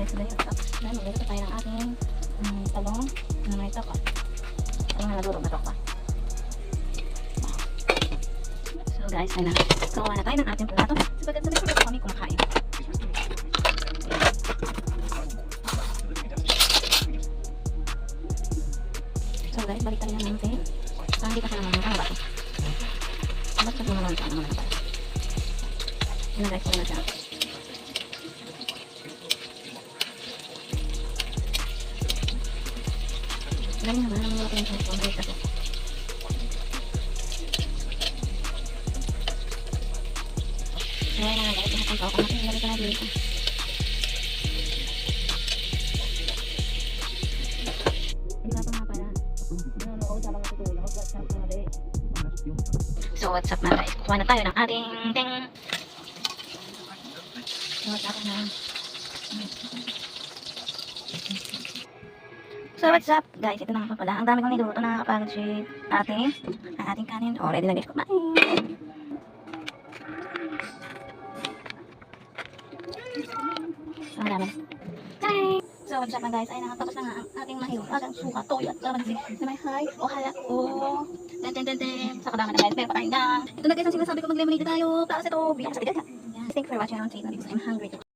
guys, dahil magluto tayo ng ating talong na may toko. Talong na nadurog na toko. So guys, ay na. Gawa na tayo ng ating plato. Sabagat sabi ko na kami kumakain. So guys, balik tayo ng natin. So hindi kasi naman ang bato. Ba't sa mga lansa naman naman. Yan guys, wala na siya. Lagi naman ang mga pinto ko. Balik ako. Ngayon na nga guys, nakapang tao ko natin. Balik ka na dito. So what's up mga guys, kuha na tayo ng ating ting. So what's up guys, ito na nga pala. Ang dami kong niluto na kapag si ating kanin. Oh, ready na guys, kumain. So ang dami. So what's up mga guys, ay nakatapos na nga ang ating mahiwagang suka, toyo at kalamansi na may hay o hala o den sa kadama na guys, pero pakain lang. Ito na guys ang sinasabi ko, mag-lemonade tayo para sa ito. Biyak sa bidya. Thanks for watching. I want to eat now because I'm hungry.